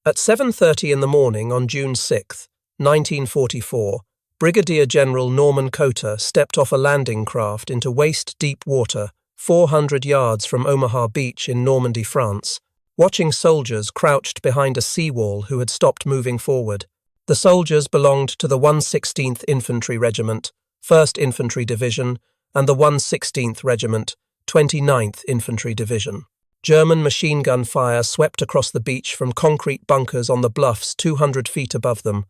At 7:30 in the morning on June 6, 1944, Brigadier General Norman Cota stepped off a landing craft into waist-deep water 400 yards from Omaha Beach in Normandy, France, watching soldiers crouched behind a seawall who had stopped moving forward. The soldiers belonged to the 116th Infantry Regiment, 1st Infantry Division, and the 116th Regiment, 29th Infantry Division. German machine gun fire swept across the beach from concrete bunkers on the bluffs 200 feet above them.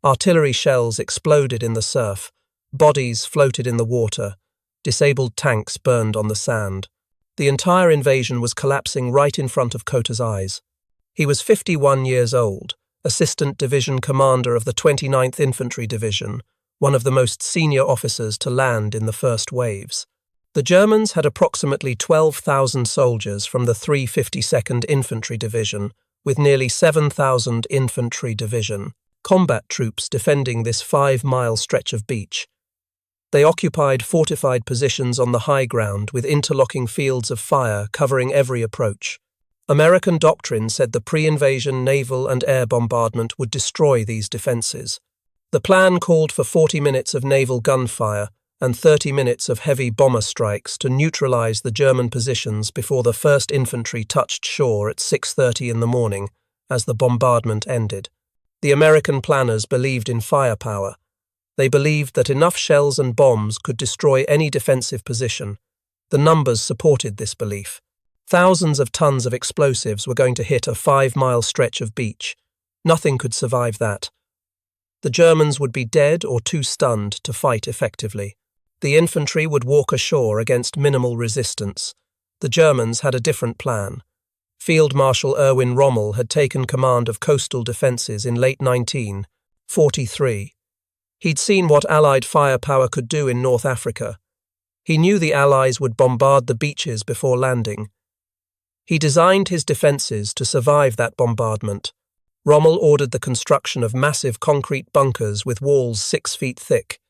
Artillery shells exploded in the surf, bodies floated in the water, disabled tanks burned on the sand. The entire invasion was collapsing right in front of Cota's eyes. He was 51 years old, Assistant Division Commander of the 29th Infantry Division, one of the most senior officers to land in the first waves. The Germans had approximately 12,000 soldiers from the 352nd Infantry Division, with nearly 7,000 Infantry Division combat troops defending this 5-mile stretch of beach. They occupied fortified positions on the high ground with interlocking fields of fire covering every approach. American doctrine said the pre-invasion naval and air bombardment would destroy these defenses. The plan called for 40 minutes of naval gunfire and 30 minutes of heavy bomber strikes to neutralize the German positions before the 1st Infantry touched shore at 6:30 in the morning as the bombardment ended. The American planners believed in firepower. They believed that enough shells and bombs could destroy any defensive position. The numbers supported this belief. Thousands of tons of explosives were going to hit a 5-mile stretch of beach. Nothing could survive that. The Germans would be dead or too stunned to fight effectively. The infantry would walk ashore against minimal resistance. The Germans had a different plan. Field Marshal Erwin Rommel had taken command of coastal defences in late 1943. He'd seen what Allied firepower could do in North Africa. He knew the Allies would bombard the beaches before landing. He designed his defences to survive that bombardment. Rommel ordered the construction of massive concrete bunkers with walls 6 feet thick.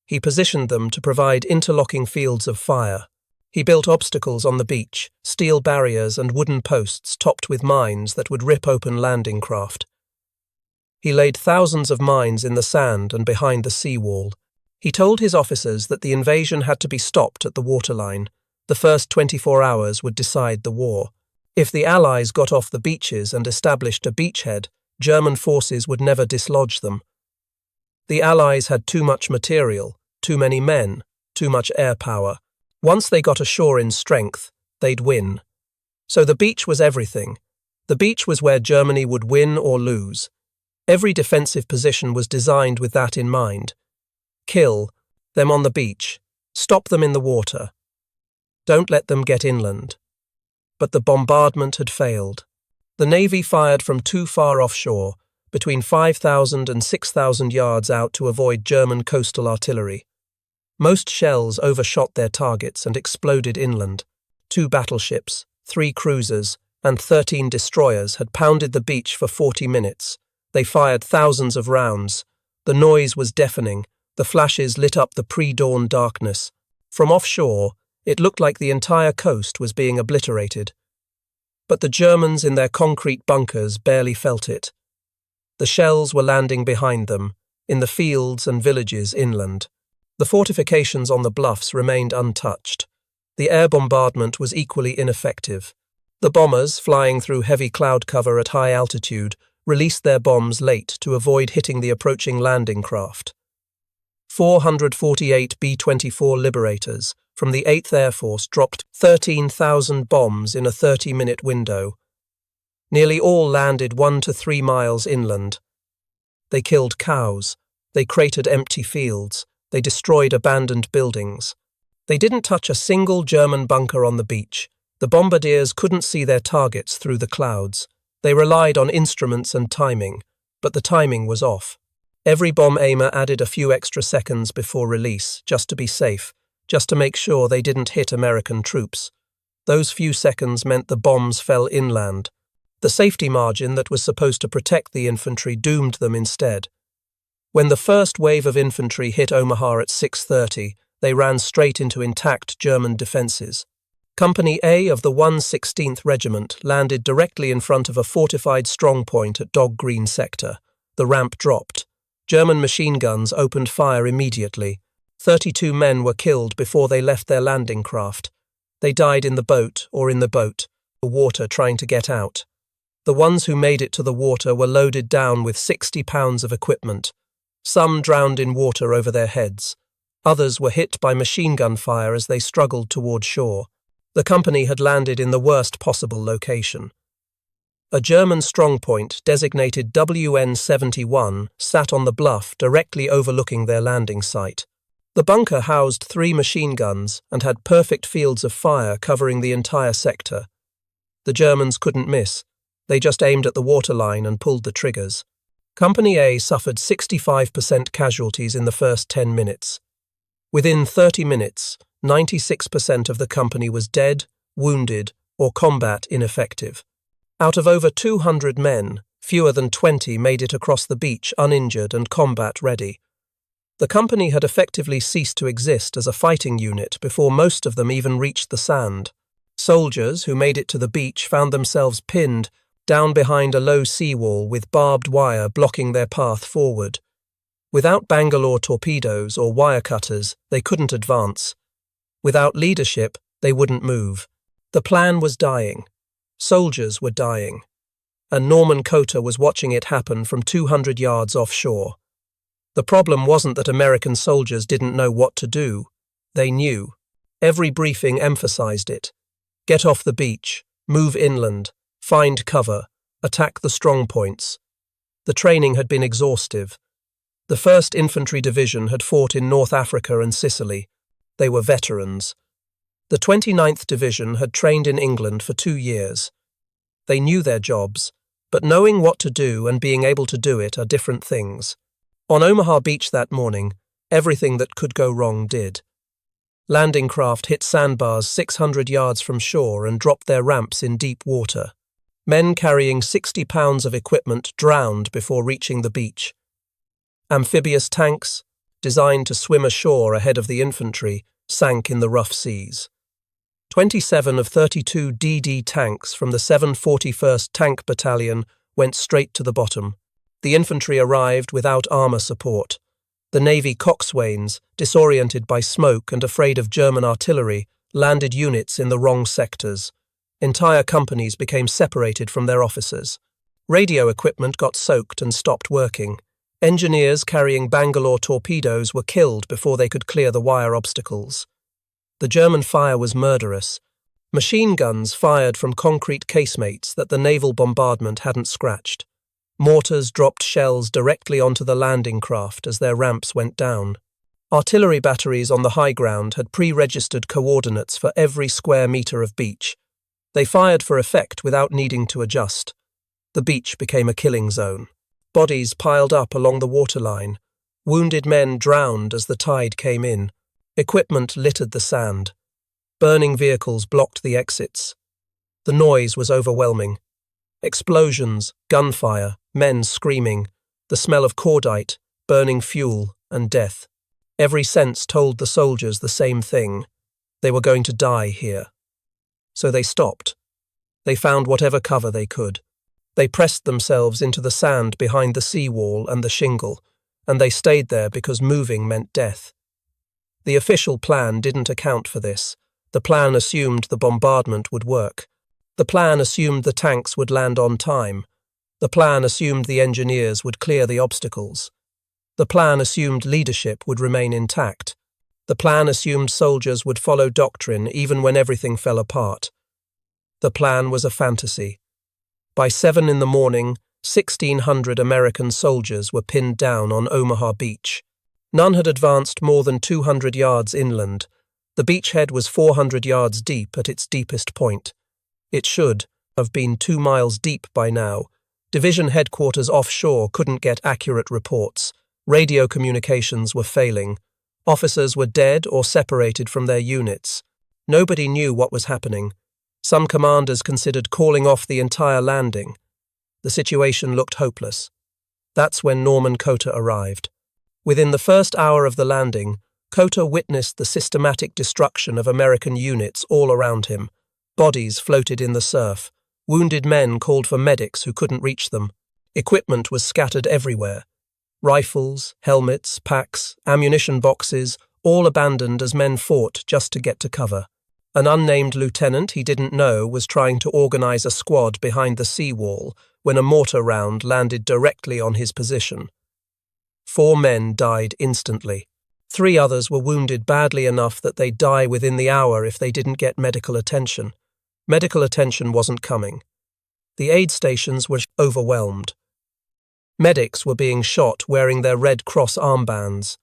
He positioned them to provide interlocking fields of fire. He built obstacles on the beach, steel barriers and wooden posts topped with mines that would rip open landing craft. He laid thousands of mines in the sand and behind the seawall. He told his officers that the invasion had to be stopped at the waterline. The first 24 hours would decide the war. If the Allies got off the beaches and established a beachhead, German forces would never dislodge them. The Allies had too much material, too many men, too much air power. Once they got ashore in strength, they'd win. So the beach was everything. The beach was where Germany would win or lose. Every defensive position was designed with that in mind. Kill them on the beach. Stop them in the water. Don't let them get inland. But the bombardment had failed. The Navy fired from too far offshore, between 5,000 and 6,000 yards out to avoid German coastal artillery. Most shells overshot their targets and exploded inland. 2 battleships, 3 cruisers, and 13 destroyers had pounded the beach for 40 minutes. They fired thousands of rounds. The noise was deafening. The flashes lit up the pre-dawn darkness. From offshore, it looked like the entire coast was being obliterated. But the Germans in their concrete bunkers barely felt it. The shells were landing behind them, in the fields and villages inland. The fortifications on the bluffs remained untouched. The air bombardment was equally ineffective. The bombers, flying through heavy cloud cover at high altitude, released their bombs late to avoid hitting the approaching landing craft. 448 B-24 Liberators from the 8th Air Force dropped 13,000 bombs in a 30-minute window. Nearly all landed 1 to 3 miles inland. They killed cows. They cratered empty fields. They destroyed abandoned buildings. They didn't touch a single German bunker on the beach. The bombardiers couldn't see their targets through the clouds. They relied on instruments and timing, but the timing was off. Every bomb aimer added a few extra seconds before release, just to be safe, just to make sure they didn't hit American troops. Those few seconds meant the bombs fell inland. The safety margin that was supposed to protect the infantry doomed them instead. When the first wave of infantry hit Omaha at 6:30, they ran straight into intact German defenses. Company A of the 116th Regiment landed directly in front of a fortified strongpoint at Dog Green sector. The ramp dropped. German machine guns opened fire immediately. 32 men were killed before they left their landing craft. They died in the boat or in the water trying to get out. The ones who made it to the water were loaded down with 60 pounds of equipment. Some drowned in water over their heads. Others were hit by machine gun fire as they struggled toward shore. The company had landed in the worst possible location. A German strongpoint, designated WN-71, sat on the bluff directly overlooking their landing site. The bunker housed 3 machine guns and had perfect fields of fire covering the entire sector. The Germans couldn't miss. They just aimed at the waterline and pulled the triggers. Company A suffered 65% casualties in the first 10 minutes. Within 30 minutes, 96% of the company was dead, wounded, or combat ineffective. Out of over 200 men, fewer than 20 made it across the beach uninjured and combat ready. The company had effectively ceased to exist as a fighting unit before most of them even reached the sand. Soldiers who made it to the beach found themselves pinned down behind a low seawall with barbed wire blocking their path forward. Without Bangalore torpedoes or wire cutters, they couldn't advance. Without leadership, they wouldn't move. The plan was dying. Soldiers were dying. And Norman Cota was watching it happen from 200 yards offshore. The problem wasn't that American soldiers didn't know what to do. They knew. Every briefing emphasized it. Get off the beach, move inland, find cover, attack the strong points. The training had been exhaustive. The 1st Infantry Division had fought in North Africa and Sicily. They were veterans. The 29th Division had trained in England for 2 years. They knew their jobs, but knowing what to do and being able to do it are different things. On Omaha Beach that morning, everything that could go wrong did. Landing craft hit sandbars 600 yards from shore and dropped their ramps in deep water. Men carrying 60 pounds of equipment drowned before reaching the beach. Amphibious tanks, designed to swim ashore ahead of the infantry, sank in the rough seas. 27 of 32 DD tanks from the 741st Tank Battalion went straight to the bottom. The infantry arrived without armour support. The Navy coxswains, disoriented by smoke and afraid of German artillery, landed units in the wrong sectors. Entire companies became separated from their officers. Radio equipment got soaked and stopped working. Engineers carrying Bangalore torpedoes were killed before they could clear the wire obstacles. The German fire was murderous. Machine guns fired from concrete casemates that the naval bombardment hadn't scratched. Mortars dropped shells directly onto the landing craft as their ramps went down. Artillery batteries on the high ground had pre-registered coordinates for every square metre of beach. They fired for effect without needing to adjust. The beach became a killing zone. Bodies piled up along the waterline. Wounded men drowned as the tide came in. Equipment littered the sand. Burning vehicles blocked the exits. The noise was overwhelming. Explosions, gunfire, men screaming, the smell of cordite, burning fuel, and death. Every sense told the soldiers the same thing. They were going to die here. So they stopped. They found whatever cover they could. They pressed themselves into the sand behind the seawall and the shingle, and they stayed there because moving meant death. The official plan didn't account for this. The plan assumed the bombardment would work. The plan assumed the tanks would land on time. The plan assumed the engineers would clear the obstacles. The plan assumed leadership would remain intact. The plan assumed soldiers would follow doctrine even when everything fell apart. The plan was a fantasy. By 7 in the morning, 1,600 American soldiers were pinned down on Omaha Beach. None had advanced more than 200 yards inland. The beachhead was 400 yards deep at its deepest point. It should have been 2 miles deep by now. Division headquarters offshore couldn't get accurate reports. Radio communications were failing. Officers were dead or separated from their units. Nobody knew what was happening. Some commanders considered calling off the entire landing. The situation looked hopeless. That's when Norman Cota arrived. Within the first hour of the landing, Cota witnessed the systematic destruction of American units all around him. Bodies floated in the surf. Wounded men called for medics who couldn't reach them. Equipment was scattered everywhere. Rifles, helmets, packs, ammunition boxes, all abandoned as men fought just to get to cover. An unnamed lieutenant he didn't know was trying to organize a squad behind the seawall when a mortar round landed directly on his position. 4 men died instantly. 3 others were wounded badly enough that they'd die within the hour if they didn't get medical attention. Medical attention wasn't coming. The aid stations were overwhelmed. Medics were being shot wearing their Red Cross armbands.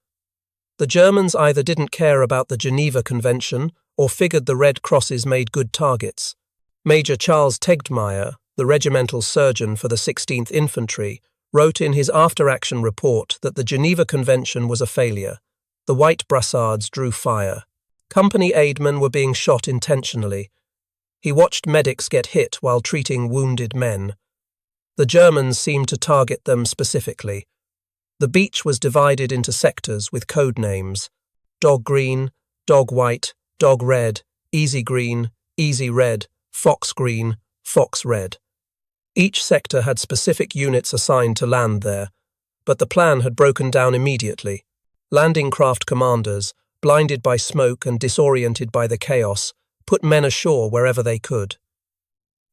The Germans either didn't care about the Geneva Convention or figured the Red Crosses made good targets. Major Charles Tegtmeier, the regimental surgeon for the 16th Infantry, wrote in his after-action report that the Geneva Convention was a failure. The white brassards drew fire. Company aidmen were being shot intentionally. He watched medics get hit while treating wounded men. The Germans seemed to target them specifically. The beach was divided into sectors with code names: Dog Green, Dog White, Dog Red, Easy Green, Easy Red, Fox Green, Fox Red. Each sector had specific units assigned to land there, but the plan had broken down immediately. Landing craft commanders, blinded by smoke and disoriented by the chaos, put men ashore wherever they could.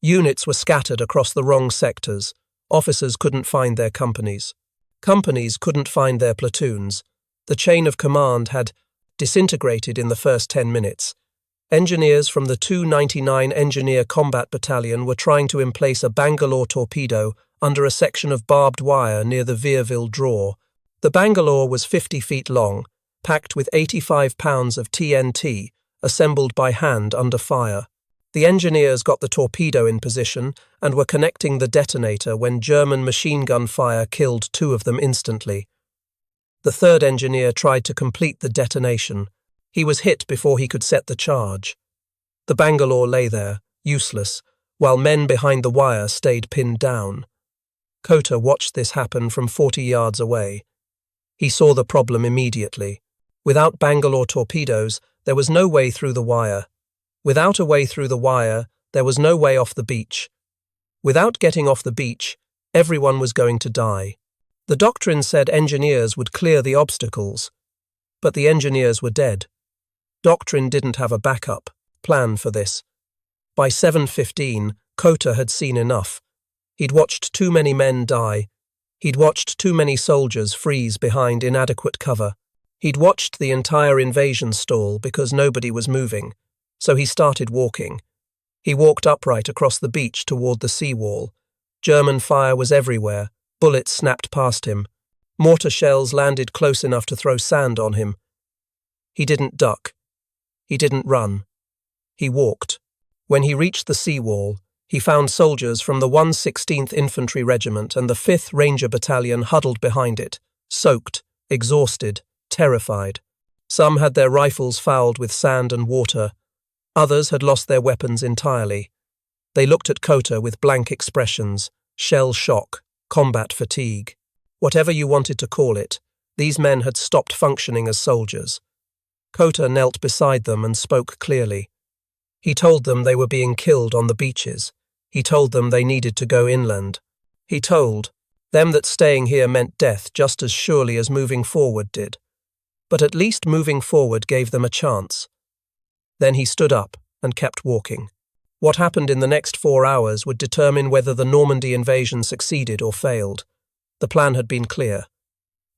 Units were scattered across the wrong sectors. Officers couldn't find their companies. Companies couldn't find their platoons. The chain of command had disintegrated in the first 10 minutes. Engineers from the 299 Engineer Combat Battalion were trying to emplace a Bangalore torpedo under a section of barbed wire near the Veerville Draw. The Bangalore was 50 feet long, packed with 85 pounds of TNT, assembled by hand under fire. The engineers got the torpedo in position and were connecting the detonator when German machine gun fire killed 2 of them instantly. The 3rd engineer tried to complete the detonation. He was hit before he could set the charge. The Bangalore lay there, useless, while men behind the wire stayed pinned down. Cota watched this happen from 40 yards away. He saw the problem immediately. Without Bangalore torpedoes, there was no way through the wire. Without a way through the wire, there was no way off the beach. Without getting off the beach, everyone was going to die. The doctrine said engineers would clear the obstacles, but the engineers were dead. Doctrine didn't have a backup plan for this. By 7:15, Cota had seen enough. He'd watched too many men die. He'd watched too many soldiers freeze behind inadequate cover. He'd watched the entire invasion stall because nobody was moving, so he started walking. He walked upright across the beach toward the seawall. German fire was everywhere. Bullets snapped past him. Mortar shells landed close enough to throw sand on him. He didn't duck. He didn't run. He walked. When he reached the seawall, he found soldiers from the 116th Infantry Regiment and the 5th Ranger Battalion huddled behind it, soaked, exhausted, terrified. Some had their rifles fouled with sand and water. Others had lost their weapons entirely. They looked at Cota with blank expressions, shell shock, combat fatigue. Whatever you wanted to call it, these men had stopped functioning as soldiers. Cota knelt beside them and spoke clearly. He told them they were being killed on the beaches. He told them they needed to go inland. He told them that staying here meant death just as surely as moving forward did. But at least moving forward gave them a chance. Then he stood up and kept walking. What happened in the next 4 hours would determine whether the Normandy invasion succeeded or failed. The plan had been clear.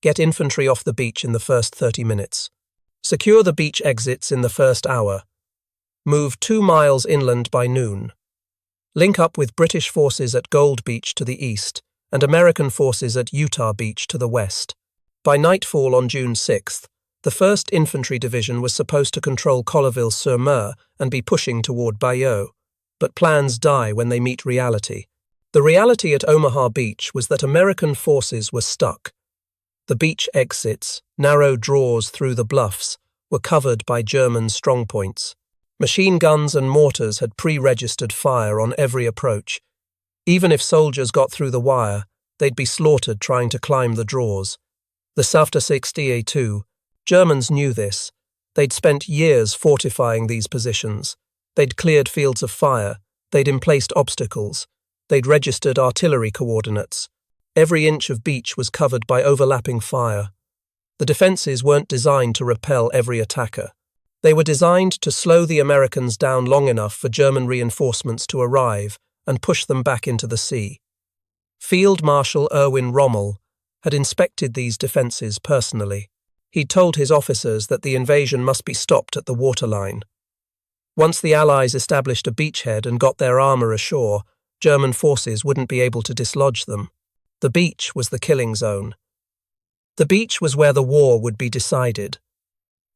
Get infantry off the beach in the first 30 minutes. Secure the beach exits in the first hour. Move 2 miles inland by noon. Link up with British forces at Gold Beach to the east and American forces at Utah Beach to the west. By nightfall on June 6th, the 1st Infantry Division was supposed to control Colleville-sur-Mer and be pushing toward Bayeux. But plans die when they meet reality. The reality at Omaha Beach was that American forces were stuck. The beach exits, narrow draws through the bluffs, were covered by German strongpoints. Machine guns and mortars had pre-registered fire on every approach. Even if soldiers got through the wire, they'd be slaughtered trying to climb the draws. The Safta 60A2, Germans knew this. They'd spent years fortifying these positions. They'd cleared fields of fire. They'd emplaced obstacles. They'd registered artillery coordinates. Every inch of beach was covered by overlapping fire. The defenses weren't designed to repel every attacker. They were designed to slow the Americans down long enough for German reinforcements to arrive and push them back into the sea. Field Marshal Erwin Rommel had inspected these defenses personally. He'd told his officers that the invasion must be stopped at the waterline. Once the Allies established a beachhead and got their armour ashore, German forces wouldn't be able to dislodge them. The beach was the killing zone. The beach was where the war would be decided.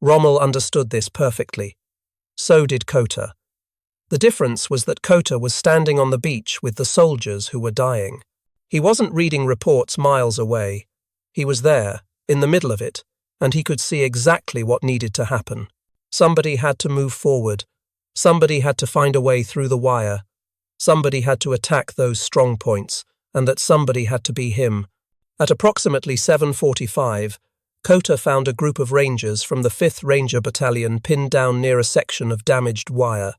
Rommel understood this perfectly. So did Cota. The difference was that Cota was standing on the beach with the soldiers who were dying. He wasn't reading reports miles away. He was there, in the middle of it, and he could see exactly what needed to happen. Somebody had to move forward. Somebody had to find a way through the wire. Somebody had to attack those strong points, and that somebody had to be him. At approximately 7:45, Cota found a group of Rangers from the 5th Ranger Battalion pinned down near a section of damaged wire.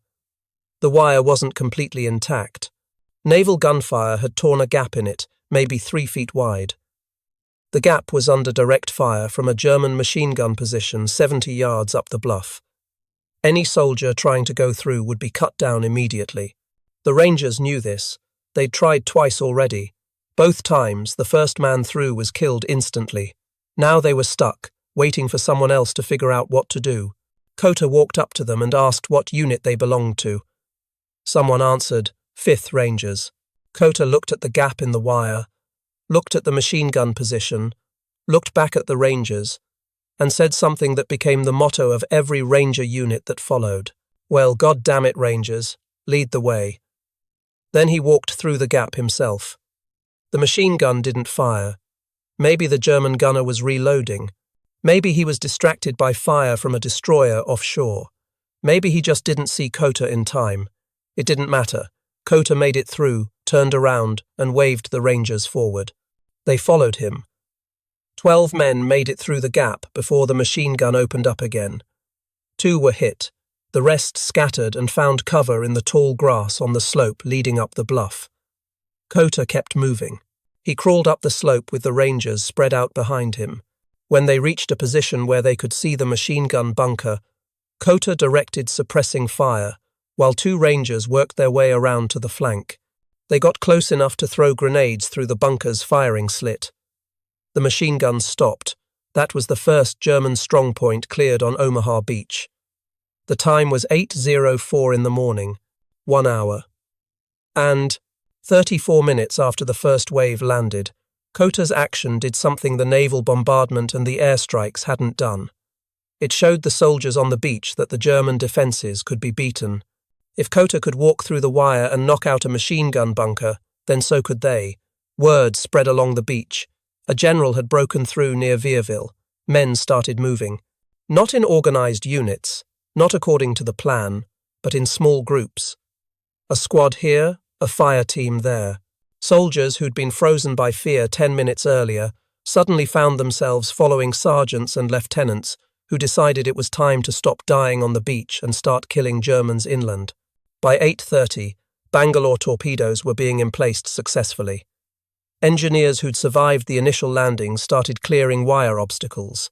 The wire wasn't completely intact. Naval gunfire had torn a gap in it, maybe 3 feet wide. The gap was under direct fire from a German machine gun position 70 yards up the bluff. Any soldier trying to go through would be cut down immediately. The Rangers knew this. They'd tried twice already. Both times, the first man through was killed instantly. Now they were stuck, waiting for someone else to figure out what to do. Cota walked up to them and asked what unit they belonged to. Someone answered, 5th Rangers. Cota looked at the gap in the wire, looked at the machine gun position, looked back at the Rangers, and said something that became the motto of every Ranger unit that followed. Well, God damn it, Rangers, lead the way. Then he walked through the gap himself. The machine gun didn't fire. Maybe the German gunner was reloading. Maybe he was distracted by fire from a destroyer offshore. Maybe he just didn't see Cota in time. It didn't matter. Cota made it through, turned around, and waved the Rangers forward. They followed him. 12 men made it through the gap before the machine gun opened up again. 2 were hit. The rest scattered and found cover in the tall grass on the slope leading up the bluff. Cota kept moving. He crawled up the slope with the Rangers spread out behind him. When they reached a position where they could see the machine gun bunker, Cota directed suppressing fire, while 2 Rangers worked their way around to the flank. They got close enough to throw grenades through the bunker's firing slit. The machine guns stopped. That was the first German strongpoint cleared on Omaha Beach. The time was 8:04 in the morning, 1 hour. And 34 minutes after the first wave landed, Cota's action did something the naval bombardment and the airstrikes hadn't done. It showed the soldiers on the beach that the German defences could be beaten. If Cota could walk through the wire and knock out a machine gun bunker, then so could they. Word spread along the beach. A general had broken through near Vierville. Men started moving. Not in organised units, not according to the plan, but in small groups. A squad here, a fire team there. Soldiers who'd been frozen by fear 10 minutes earlier suddenly found themselves following sergeants and lieutenants who decided it was time to stop dying on the beach and start killing Germans inland. By 8:30, Bangalore torpedoes were being emplaced successfully. Engineers who'd survived the initial landings started clearing wire obstacles.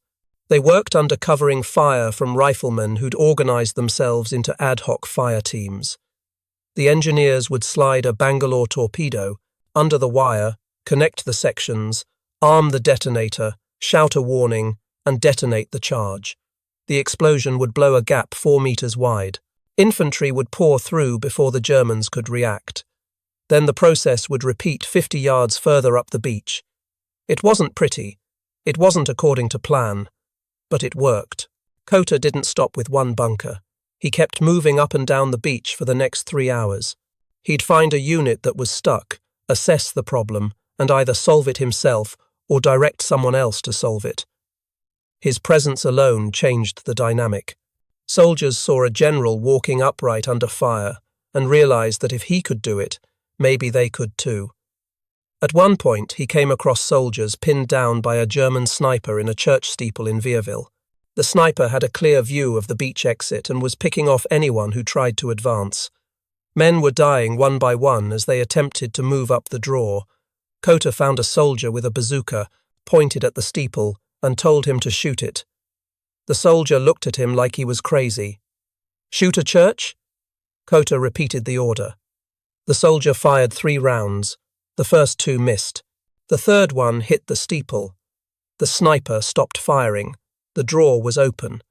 They worked under covering fire from riflemen who'd organised themselves into ad hoc fire teams. The engineers would slide a Bangalore torpedo under the wire, connect the sections, arm the detonator, shout a warning, and detonate the charge. The explosion would blow a gap 4 meters wide. Infantry would pour through before the Germans could react. Then the process would repeat 50 yards further up the beach. It wasn't pretty. It wasn't according to plan. But it worked. Cota didn't stop with one bunker. He kept moving up and down the beach for the next 3 hours. He'd find a unit that was stuck, assess the problem, and either solve it himself or direct someone else to solve it. His presence alone changed the dynamic. Soldiers saw a general walking upright under fire and realized that if he could do it, maybe they could too. At one point, he came across soldiers pinned down by a German sniper in a church steeple in Vierville. The sniper had a clear view of the beach exit and was picking off anyone who tried to advance. Men were dying one by one as they attempted to move up the draw. Cota found a soldier with a bazooka, pointed at the steeple, and told him to shoot it. The soldier looked at him like he was crazy. "Shoot a church?" Cota repeated the order. The soldier fired 3 rounds. The first 2 missed. The third one hit the steeple. The sniper stopped firing. The draw was open.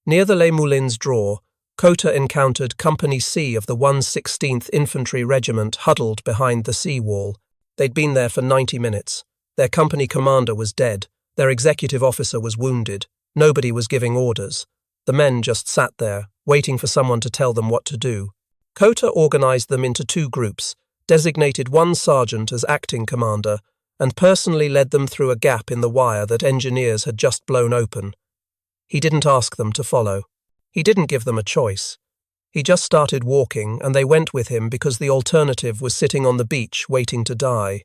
Near the Les Moulins draw, Cota encountered Company C of the 116th Infantry Regiment huddled behind the seawall. They'd been there for 90 minutes. Their company commander was dead. Their executive officer was wounded. Nobody was giving orders. The men just sat there, waiting for someone to tell them what to do. Cota organized them into 2 groups, designated one sergeant as acting commander, and personally led them through a gap in the wire that engineers had just blown open. He didn't ask them to follow. He didn't give them a choice. He just started walking, and they went with him because the alternative was sitting on the beach waiting to die.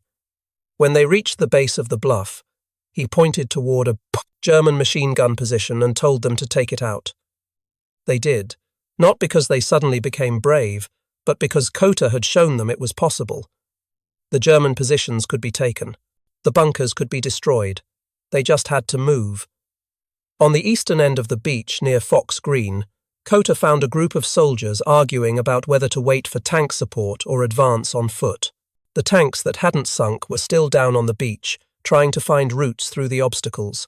When they reached the base of the bluff, he pointed toward a German machine gun position and told them to take it out. They did, not because they suddenly became brave, but because Cota had shown them it was possible. The German positions could be taken. The bunkers could be destroyed. They just had to move. On the eastern end of the beach near Fox Green, Cota found a group of soldiers arguing about whether to wait for tank support or advance on foot. The tanks that hadn't sunk were still down on the beach, trying to find routes through the obstacles.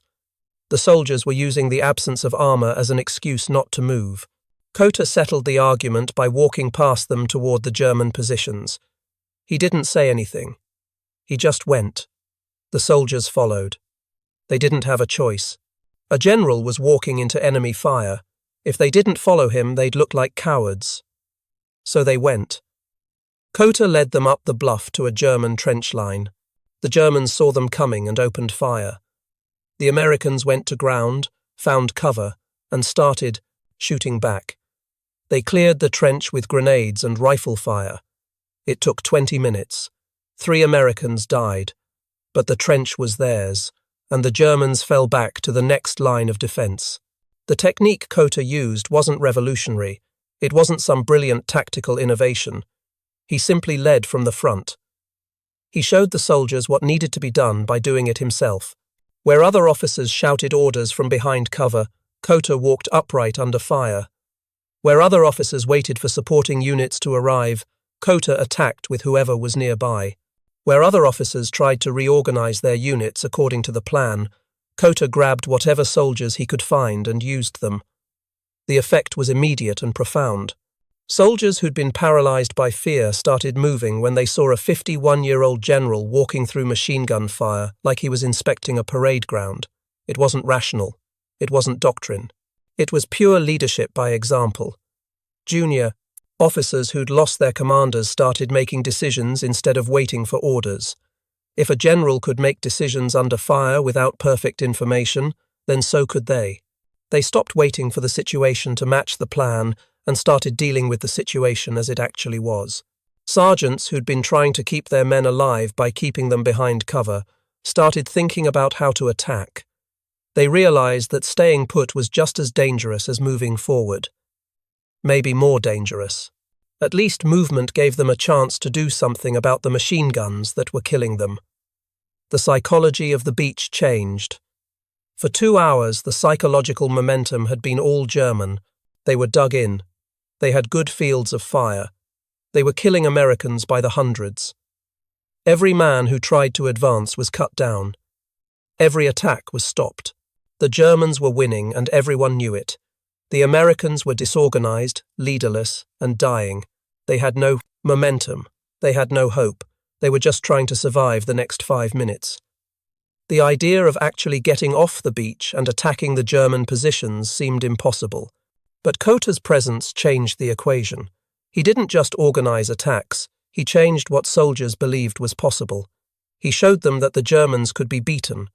The soldiers were using the absence of armor as an excuse not to move. Cota settled the argument by walking past them toward the German positions. He didn't say anything. He just went. The soldiers followed. They didn't have a choice. A general was walking into enemy fire. If they didn't follow him, they'd look like cowards. So they went. Cota led them up the bluff to a German trench line. The Germans saw them coming and opened fire. The Americans went to ground, found cover, and started shooting back. They cleared the trench with grenades and rifle fire. It took 20 minutes. 3 Americans died, but the trench was theirs, and the Germans fell back to the next line of defense. The technique Cota used wasn't revolutionary. It wasn't some brilliant tactical innovation. He simply led from the front. He showed the soldiers what needed to be done by doing it himself. Where other officers shouted orders from behind cover, Cota walked upright under fire. Where other officers waited for supporting units to arrive, Cota attacked with whoever was nearby. Where other officers tried to reorganize their units according to the plan, Cota grabbed whatever soldiers he could find and used them. The effect was immediate and profound. Soldiers who'd been paralyzed by fear started moving when they saw a 51-year-old general walking through machine gun fire like he was inspecting a parade ground. It wasn't rational. It wasn't doctrine. It was pure leadership by example. Junior officers who'd lost their commanders started making decisions instead of waiting for orders. If a general could make decisions under fire without perfect information, then so could they. They stopped waiting for the situation to match the plan and started dealing with the situation as it actually was. Sergeants who'd been trying to keep their men alive by keeping them behind cover started thinking about how to attack. They realized that staying put was just as dangerous as moving forward. Maybe more dangerous. At least movement gave them a chance to do something about the machine guns that were killing them. The psychology of the beach changed. For 2 hours, the psychological momentum had been all German. They were dug in. They had good fields of fire. They were killing Americans by the hundreds. Every man who tried to advance was cut down. Every attack was stopped. The Germans were winning, and everyone knew it. The Americans were disorganized, leaderless, and dying. They had no momentum. They had no hope. They were just trying to survive the next 5 minutes. The idea of actually getting off the beach and attacking the German positions seemed impossible. But Cota's presence changed the equation. He didn't just organize attacks. He changed what soldiers believed was possible. He showed them that the Germans could be beaten,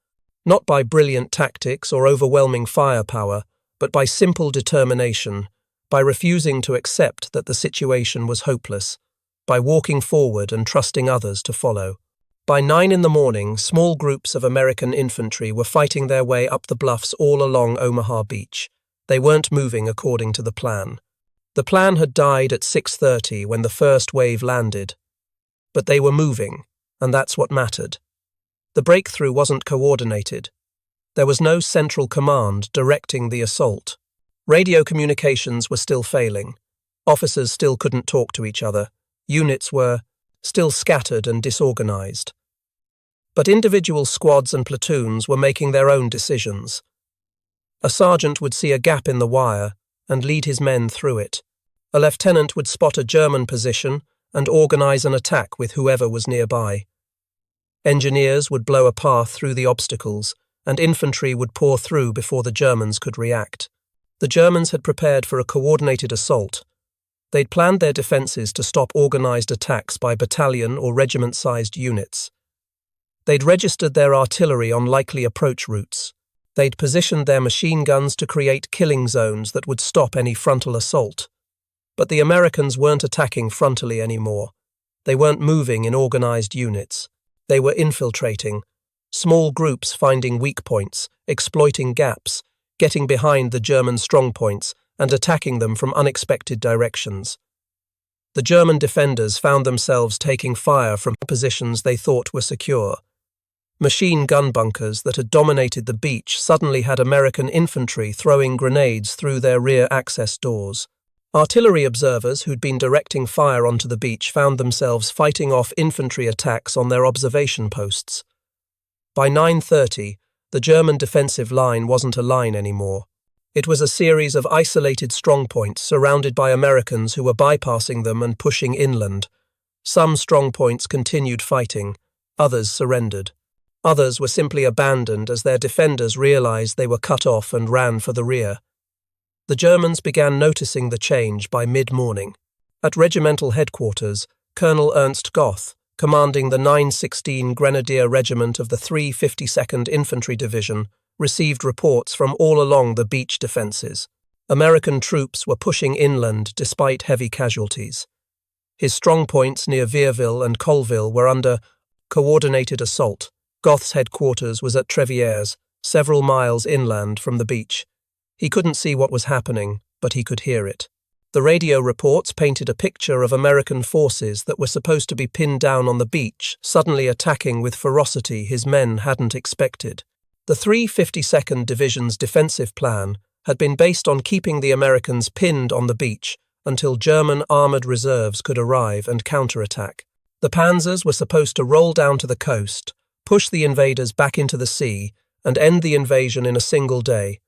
not by brilliant tactics or overwhelming firepower, but by simple determination, by refusing to accept that the situation was hopeless, by walking forward and trusting others to follow. By 9 in the morning, small groups of American infantry were fighting their way up the bluffs all along Omaha Beach. They weren't moving according to the plan. The plan had died at 6:30 when the first wave landed. But they were moving, and that's what mattered. The breakthrough wasn't coordinated. There was no central command directing the assault. Radio communications were still failing. Officers still couldn't talk to each other. Units were still scattered and disorganized. But individual squads and platoons were making their own decisions. A sergeant would see a gap in the wire and lead his men through it. A lieutenant would spot a German position and organize an attack with whoever was nearby. Engineers would blow a path through the obstacles, and infantry would pour through before the Germans could react. The Germans had prepared for a coordinated assault. They'd planned their defences to stop organised attacks by battalion or regiment-sized units. They'd registered their artillery on likely approach routes. They'd positioned their machine guns to create killing zones that would stop any frontal assault. But the Americans weren't attacking frontally anymore. They weren't moving in organised units. They were infiltrating. Small groups finding weak points, exploiting gaps, getting behind the German strongpoints, and attacking them from unexpected directions. The German defenders found themselves taking fire from positions they thought were secure. Machine gun bunkers that had dominated the beach suddenly had American infantry throwing grenades through their rear access doors. Artillery observers who'd been directing fire onto the beach found themselves fighting off infantry attacks on their observation posts. By 9:30, the German defensive line wasn't a line anymore. It was a series of isolated strongpoints surrounded by Americans who were bypassing them and pushing inland. Some strongpoints continued fighting, others surrendered. Others were simply abandoned as their defenders realized they were cut off and ran for the rear. The Germans began noticing the change by mid-morning. At regimental headquarters, Colonel Ernst Goth, commanding the 916 Grenadier Regiment of the 352nd Infantry Division, received reports from all along the beach defences. American troops were pushing inland despite heavy casualties. His strongpoints near Vierville and Colville were under coordinated assault. Goth's headquarters was at Treviers, several miles inland from the beach. He couldn't see what was happening, but he could hear it. The radio reports painted a picture of American forces that were supposed to be pinned down on the beach, suddenly attacking with ferocity his men hadn't expected. The 352nd Division's defensive plan had been based on keeping the Americans pinned on the beach until German armoured reserves could arrive and counterattack. The panzers were supposed to roll down to the coast, push the invaders back into the sea, and end the invasion in a single day.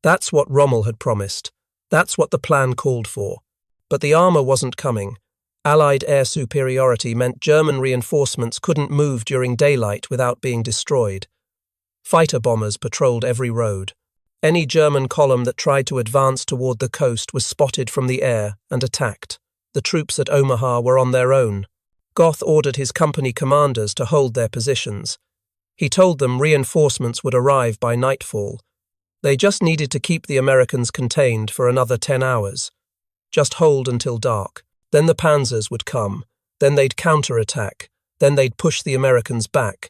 That's what Rommel had promised. That's what the plan called for. But the armour wasn't coming. Allied air superiority meant German reinforcements couldn't move during daylight without being destroyed. Fighter bombers patrolled every road. Any German column that tried to advance toward the coast was spotted from the air and attacked. The troops at Omaha were on their own. Goth ordered his company commanders to hold their positions. He told them reinforcements would arrive by nightfall. They just needed to keep the Americans contained for another 10 hours. Just hold until dark. Then the panzers would come. Then they'd counterattack. Then they'd push the Americans back.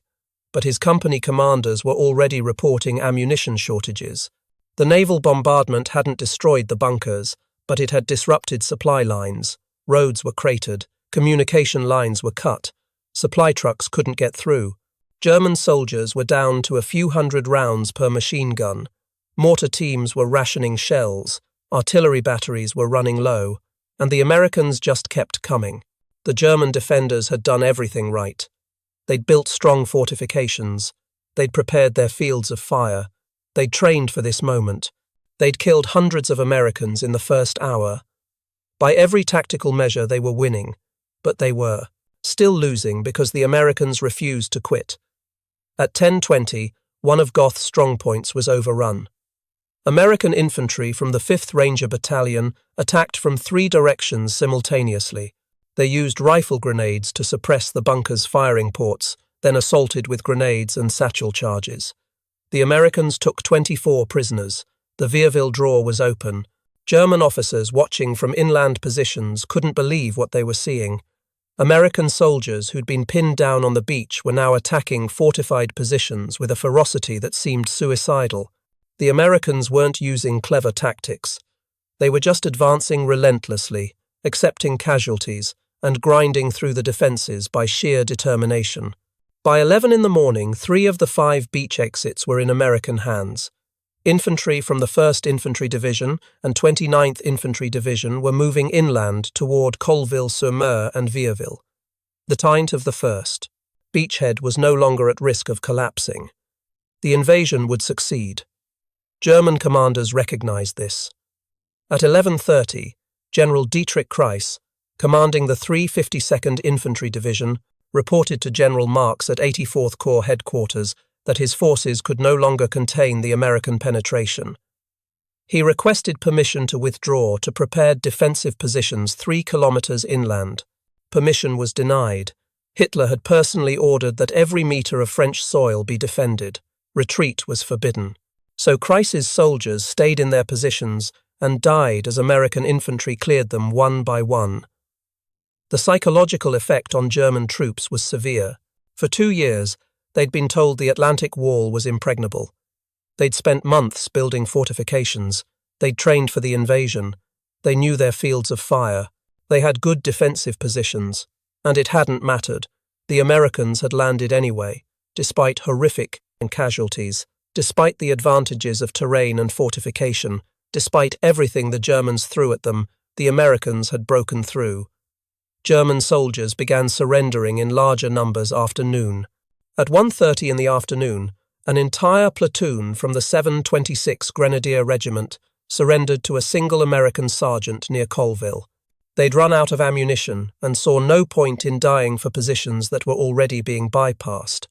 But his company commanders were already reporting ammunition shortages. The naval bombardment hadn't destroyed the bunkers, but it had disrupted supply lines. Roads were cratered. Communication lines were cut. Supply trucks couldn't get through. German soldiers were down to a few hundred rounds per machine gun. Mortar teams were rationing shells, artillery batteries were running low, and the Americans just kept coming. The German defenders had done everything right. They'd built strong fortifications. They'd prepared their fields of fire. They'd trained for this moment. They'd killed hundreds of Americans in the first hour. By every tactical measure, they were winning, but they were still losing because the Americans refused to quit. At 10:20, one of Goth's strongpoints was overrun. American infantry from the 5th Ranger Battalion attacked from 3 directions simultaneously. They used rifle grenades to suppress the bunker's firing ports, then assaulted with grenades and satchel charges. The Americans took 24 prisoners. The Vierville draw was open. German officers watching from inland positions couldn't believe what they were seeing. American soldiers who'd been pinned down on the beach were now attacking fortified positions with a ferocity that seemed suicidal. The Americans weren't using clever tactics. They were just advancing relentlessly, accepting casualties, and grinding through the defenses by sheer determination. By 11 in the morning, 3 of the 5 beach exits were in American hands. Infantry from the 1st Infantry Division and 29th Infantry Division were moving inland toward Colville-sur-Mer and Vierville. The tide of the 1st. Beachhead was no longer at risk of collapsing. The invasion would succeed. German commanders recognized this. At 11:30, General Dietrich Kreis, commanding the 352nd Infantry Division, reported to General Marks at 84th Corps headquarters that his forces could no longer contain the American penetration. He requested permission to withdraw to prepared defensive positions 3 kilometers inland. Permission was denied. Hitler had personally ordered that every meter of French soil be defended. Retreat was forbidden. So Kreis's soldiers stayed in their positions and died as American infantry cleared them one by one. The psychological effect on German troops was severe. For 2 years, they'd been told the Atlantic Wall was impregnable. They'd spent months building fortifications. They'd trained for the invasion. They knew their fields of fire. They had good defensive positions. And it hadn't mattered. The Americans had landed anyway, despite horrific casualties, despite the advantages of terrain and fortification, despite everything the Germans threw at them, the Americans had broken through. German soldiers began surrendering in larger numbers after noon. At 1:30 in the afternoon, an entire platoon from the 726 Grenadier Regiment surrendered to a single American sergeant near Colville. They'd run out of ammunition and saw no point in dying for positions that were already being bypassed.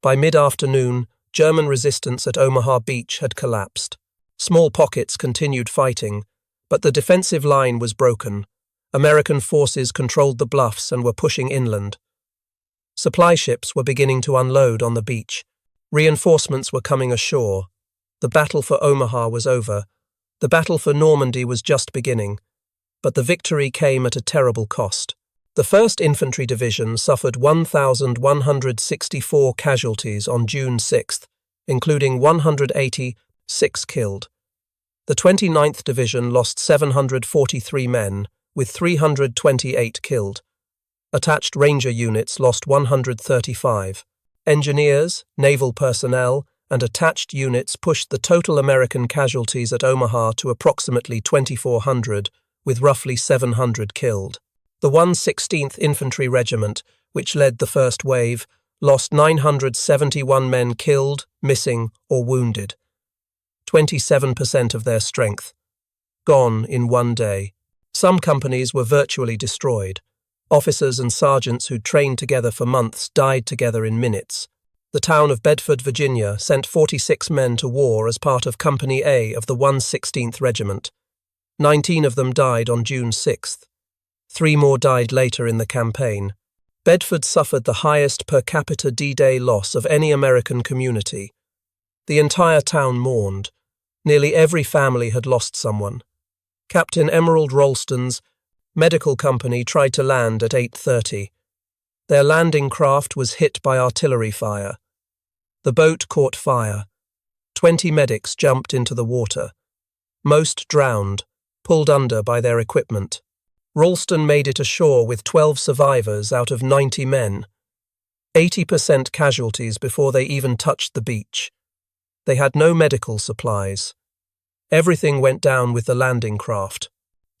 By mid-afternoon, German resistance at Omaha Beach had collapsed. Small pockets continued fighting, but the defensive line was broken. American forces controlled the bluffs and were pushing inland. Supply ships were beginning to unload on the beach. Reinforcements were coming ashore. The battle for Omaha was over. The battle for Normandy was just beginning. But the victory came at a terrible cost. The 1st Infantry Division suffered 1,164 casualties on June 6, including 186 killed. The 29th Division lost 743 men, with 328 killed. Attached Ranger units lost 135. Engineers, naval personnel, and attached units pushed the total American casualties at Omaha to approximately 2,400, with roughly 700 killed. The 116th Infantry Regiment, which led the first wave, lost 971 men killed, missing, or wounded. 27% of their strength. Gone in one day. Some companies were virtually destroyed. Officers and sergeants who'd trained together for months died together in minutes. The town of Bedford, Virginia, sent 46 men to war as part of Company A of the 116th Regiment. 19 of them died on June 6th. 3 more died later in the campaign. Bedford suffered the highest per capita D-Day loss of any American community. The entire town mourned. Nearly every family had lost someone. Captain Emerald Ralston's medical company tried to land at 8:30. Their landing craft was hit by artillery fire. The boat caught fire. 20 medics jumped into the water. Most drowned, pulled under by their equipment. Ralston made it ashore with 12 survivors out of 90 men. 80% casualties before they even touched the beach. They had no medical supplies. Everything went down with the landing craft.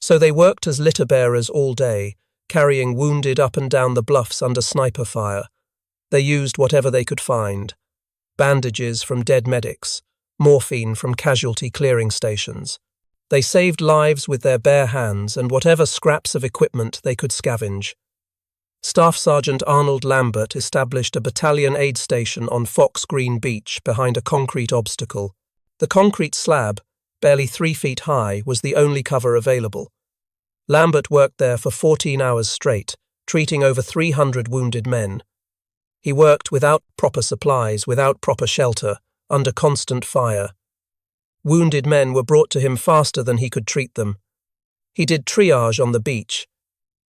So they worked as litter bearers all day, carrying wounded up and down the bluffs under sniper fire. They used whatever they could find. Bandages from dead medics, morphine from casualty clearing stations. They saved lives with their bare hands and whatever scraps of equipment they could scavenge. Staff Sergeant Arnold Lambert established a battalion aid station on Fox Green Beach behind a concrete obstacle. The concrete slab, barely 3 feet high, was the only cover available. Lambert worked there for 14 hours straight, treating over 300 wounded men. He worked without proper supplies, without proper shelter, under constant fire. Wounded men were brought to him faster than he could treat them. He did triage on the beach.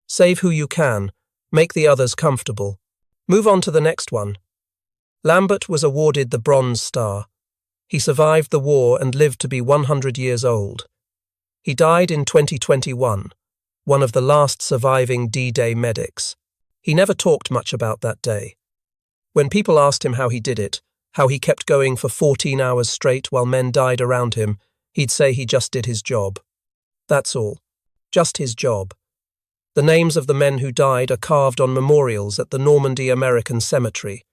Save who you can, Make the others comfortable. Move on to the next one. Lambert was awarded the Bronze Star. He survived the war and lived to be 100 years old. He died in 2021, one of the last surviving D-Day medics. He never talked much about that day. When people asked him how he did it, how he kept going for 14 hours straight while men died around him, he'd say he just did his job. That's all. Just his job. The names of the men who died are carved on memorials at the Normandy American Cemetery.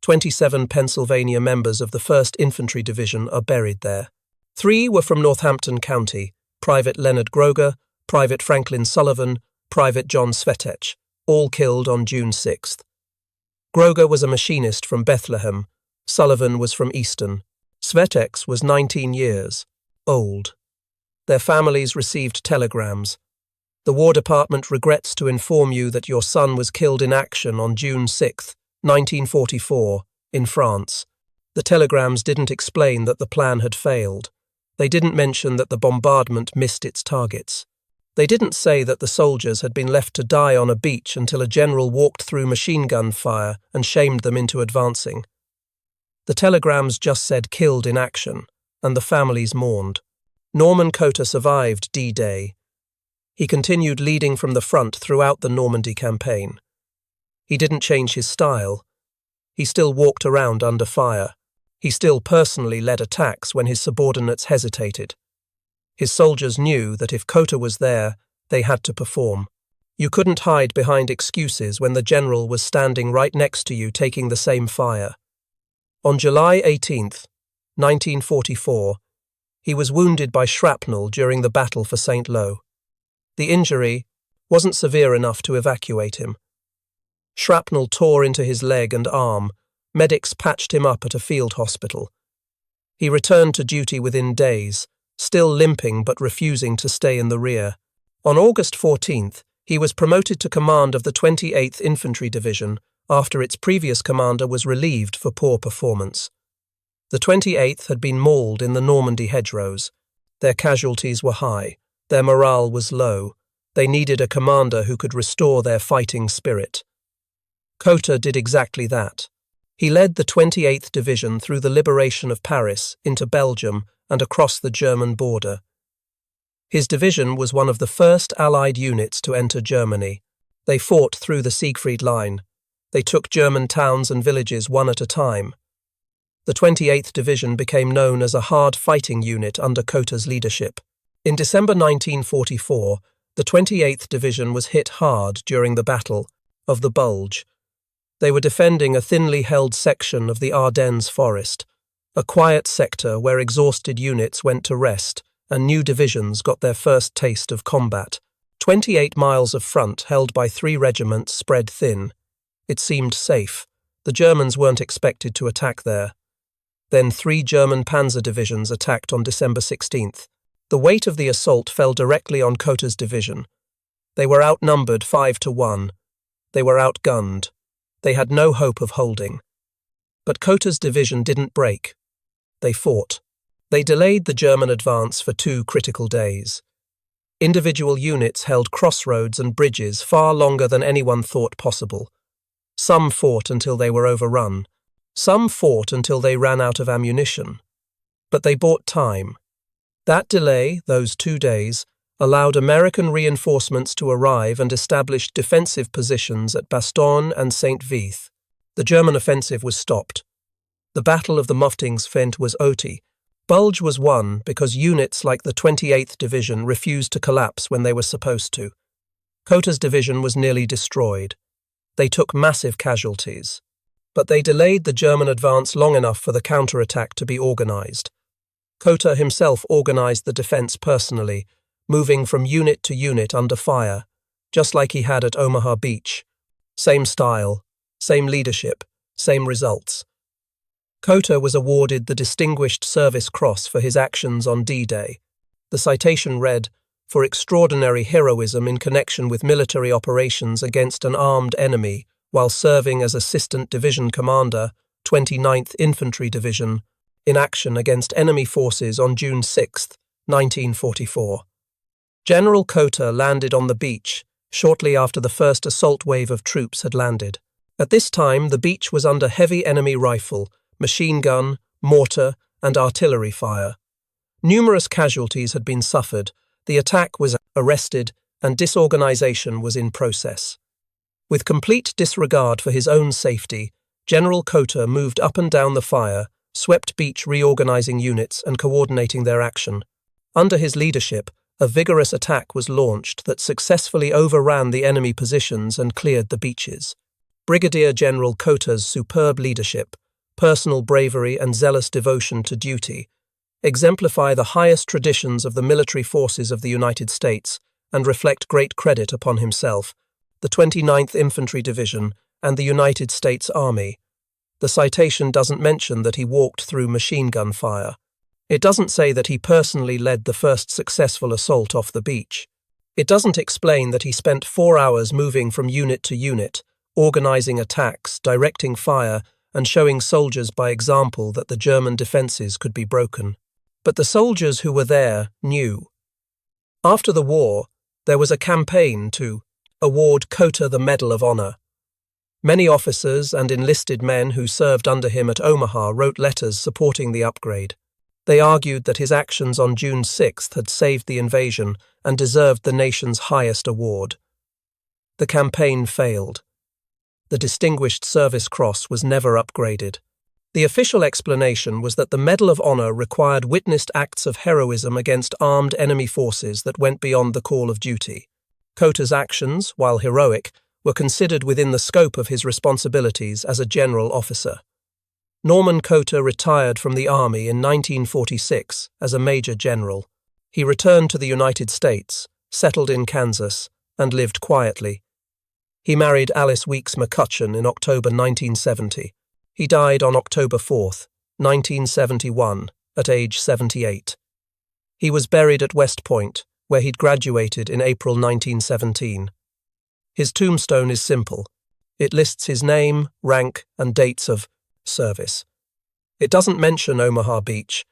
27 Pennsylvania members of the 1st Infantry Division are buried there. 3 were from Northampton County: Private Leonard Groger, Private Franklin Sullivan, Private John Svetech, all killed on June 6th. Groger was a machinist from Bethlehem. Sullivan was from Easton. Svetech was 19 years old. Their families received telegrams. The War Department regrets to inform you that your son was killed in action on June 6, 1944, in France. The telegrams didn't explain that the plan had failed. They didn't mention that the bombardment missed its targets. They didn't say that the soldiers had been left to die on a beach until a general walked through machine gun fire and shamed them into advancing. The telegrams just said killed in action, and the families mourned. Norman Cota survived D-Day. He continued leading from the front throughout the Normandy campaign. He didn't change his style. He still walked around under fire. He still personally led attacks when his subordinates hesitated. His soldiers knew that if Cota was there, they had to perform. You couldn't hide behind excuses when the general was standing right next to you taking the same fire. On July 18, 1944, he was wounded by shrapnel during the battle for St. Lo. The injury wasn't severe enough to evacuate him. Shrapnel tore into his leg and arm. Medics patched him up at a field hospital. He returned to duty within days, still limping but refusing to stay in the rear. On August 14th, he was promoted to command of the 28th Infantry Division after its previous commander was relieved for poor performance. The 28th had been mauled in the Normandy hedgerows. Their casualties were high. Their morale was low. They needed a commander who could restore their fighting spirit. Cota did exactly that. He led the 28th Division through the liberation of Paris into Belgium and across the German border. His division was one of the first Allied units to enter Germany. They fought through the Siegfried Line. They took German towns and villages one at a time. The 28th Division became known as a hard-fighting unit under Cota's leadership. In December 1944, the 28th Division was hit hard during the Battle of the Bulge. They were defending a thinly held section of the Ardennes forest, a quiet sector where exhausted units went to rest and new divisions got their first taste of combat. 28 miles of front held by 3 regiments spread thin. It seemed safe. The Germans weren't expected to attack there. Then 3 German panzer divisions attacked on December 16th. The weight of the assault fell directly on Cota's division. They were outnumbered 5-1. They were outgunned. They had no hope of holding. But Cota's division didn't break. They fought. They delayed the German advance for 2 critical days. Individual units held crossroads and bridges far longer than anyone thought possible. Some fought until they were overrun. Some fought until they ran out of ammunition. But they bought time. That delay, those 2 days, allowed American reinforcements to arrive and establish defensive positions at Bastogne and St. Vith. The German offensive was stopped. The Battle of the Muftings-Fent was oti. Bulge was won because units like the 28th Division refused to collapse when they were supposed to. Cota's division was nearly destroyed. They took massive casualties. But they delayed the German advance long enough for the counterattack to be organized. Cota himself organized the defense personally, moving from unit to unit under fire, just like he had at Omaha Beach. Same style, same leadership, same results. Cota was awarded the Distinguished Service Cross for his actions on D-Day. The citation read, "For extraordinary heroism in connection with military operations against an armed enemy while serving as Assistant Division Commander, 29th Infantry Division, in action against enemy forces on June 6, 1944. General Cota landed on the beach shortly after the first assault wave of troops had landed. At this time, the beach was under heavy enemy rifle, machine gun, mortar, and artillery fire. Numerous casualties had been suffered, the attack was arrested, and disorganization was in process. With complete disregard for his own safety, General Cota moved up and down the fire, swept beach reorganizing units and coordinating their action. Under his leadership, a vigorous attack was launched that successfully overran the enemy positions and cleared the beaches. Brigadier General Cota's superb leadership, personal bravery and zealous devotion to duty exemplify the highest traditions of the military forces of the United States and reflect great credit upon himself, the 29th Infantry Division, and the United States Army. The citation doesn't mention that he walked through machine gun fire. It doesn't say that he personally led the first successful assault off the beach. It doesn't explain that he spent 4 hours moving from unit to unit, organizing attacks, directing fire, and showing soldiers by example that the German defenses could be broken. But the soldiers who were there knew. After the war, there was a campaign to award Cota the Medal of Honor. Many officers and enlisted men who served under him at Omaha wrote letters supporting the upgrade. They argued that his actions on June 6th had saved the invasion and deserved the nation's highest award. The campaign failed. The Distinguished Service Cross was never upgraded. The official explanation was that the Medal of Honor required witnessed acts of heroism against armed enemy forces that went beyond the call of duty. Cota's actions, while heroic, were considered within the scope of his responsibilities as a general officer. Norman Cota retired from the Army in 1946 as a Major General. He returned to the United States, settled in Kansas, and lived quietly. He married Alice Weeks McCutcheon in October 1970. He died on October 4, 1971, at age 78. He was buried at West Point, where he'd graduated in April 1917. His tombstone is simple. It lists his name, rank, and dates of service. It doesn't mention Omaha Beach.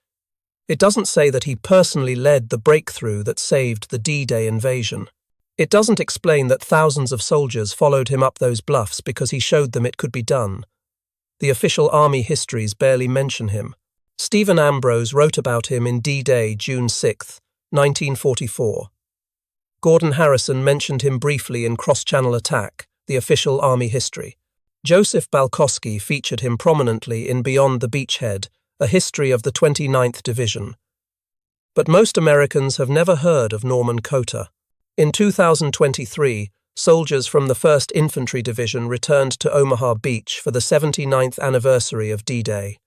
It doesn't say that he personally led the breakthrough that saved the D-Day invasion. It doesn't explain that thousands of soldiers followed him up those bluffs because he showed them it could be done. The official Army histories barely mention him. Stephen Ambrose wrote about him in D-Day, June 6, 1944. Gordon Harrison mentioned him briefly in Cross-Channel Attack, the official Army history. Joseph Balkowski featured him prominently in Beyond the Beachhead, a history of the 29th Division. But most Americans have never heard of Norman Cota. In 2023, soldiers from the 1st Infantry Division returned to Omaha Beach for the 79th anniversary of D-Day.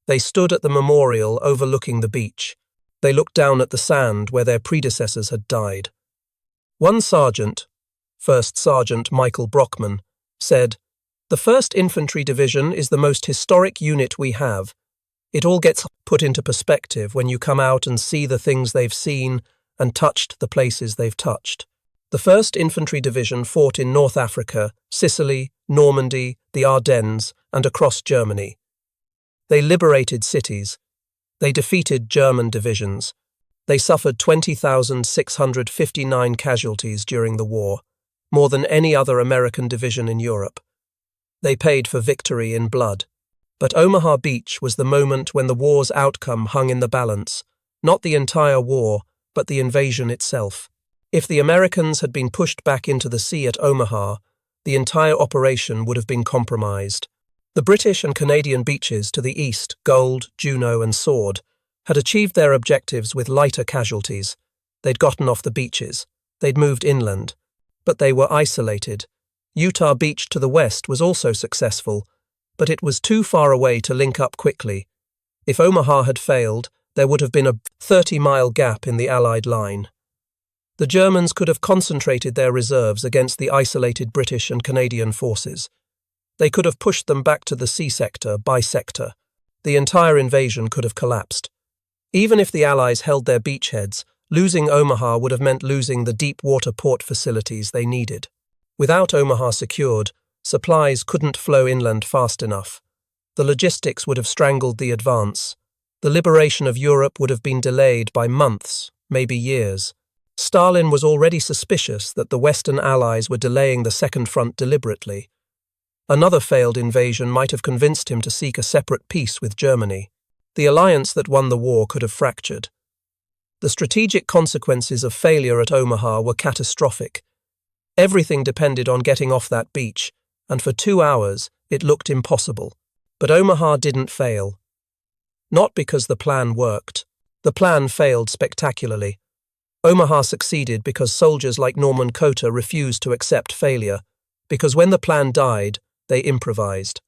They stood at the memorial overlooking the beach. They looked down at the sand where their predecessors had died. One sergeant, First Sergeant Michael Brockman, said, "The 1st Infantry Division is the most historic unit we have. It all gets put into perspective when you come out and see the things they've seen and touched the places they've touched. The 1st Infantry Division fought in North Africa, Sicily, Normandy, the Ardennes, and across Germany. They liberated cities. They defeated German divisions. They suffered 20,659 casualties during the war, more than any other American division in Europe. They paid for victory in blood. But Omaha Beach was the moment when the war's outcome hung in the balance, not the entire war, but the invasion itself. If the Americans had been pushed back into the sea at Omaha, the entire operation would have been compromised. The British and Canadian beaches to the east, Gold, Juno, and Sword, had achieved their objectives with lighter casualties. They'd gotten off the beaches. They'd moved inland. But they were isolated. Utah Beach to the west was also successful, but it was too far away to link up quickly. If Omaha had failed, there would have been a 30-mile gap in the Allied line. The Germans could have concentrated their reserves against the isolated British and Canadian forces. They could have pushed them back to the sea sector by sector. The entire invasion could have collapsed. Even if the Allies held their beachheads, losing Omaha would have meant losing the deep water port facilities they needed. Without Omaha secured, supplies couldn't flow inland fast enough. The logistics would have strangled the advance. The liberation of Europe would have been delayed by months, maybe years. Stalin was already suspicious that the Western Allies were delaying the Second Front deliberately. Another failed invasion might have convinced him to seek a separate peace with Germany. The alliance that won the war could have fractured. The strategic consequences of failure at Omaha were catastrophic. Everything depended on getting off that beach, and for 2 hours it looked impossible. But Omaha didn't fail. Not because the plan worked. The plan failed spectacularly. Omaha succeeded because soldiers like Norman Cota refused to accept failure, because when the plan died, they improvised,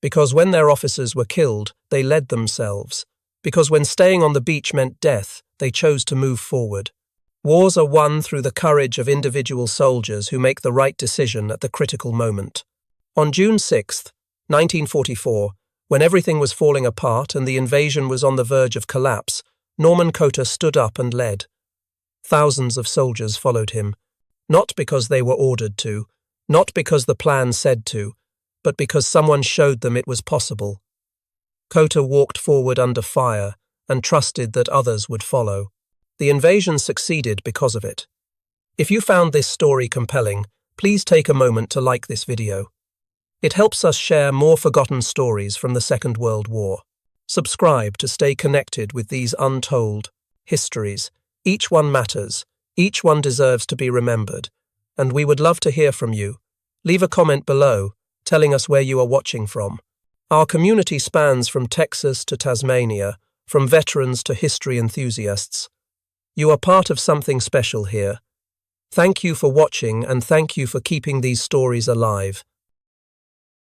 because when their officers were killed, they led themselves, because when staying on the beach meant death, they chose to move forward. Wars are won through the courage of individual soldiers who make the right decision at the critical moment. On June 6, 1944, when everything was falling apart and the invasion was on the verge of collapse, Norman Cota stood up and led. Thousands of soldiers followed him, not because they were ordered to, not because the plan said to, but because someone showed them it was possible. Cota walked forward under fire and trusted that others would follow. The invasion succeeded because of it. If you found this story compelling, please take a moment to like this video. It helps us share more forgotten stories from the Second World War. Subscribe to stay connected with these untold histories. Each one matters, each one deserves to be remembered, and we would love to hear from you. Leave a comment below, telling us where you are watching from. Our community spans from Texas to Tasmania, from veterans to history enthusiasts. You are part of something special here. Thank you for watching and thank you for keeping these stories alive.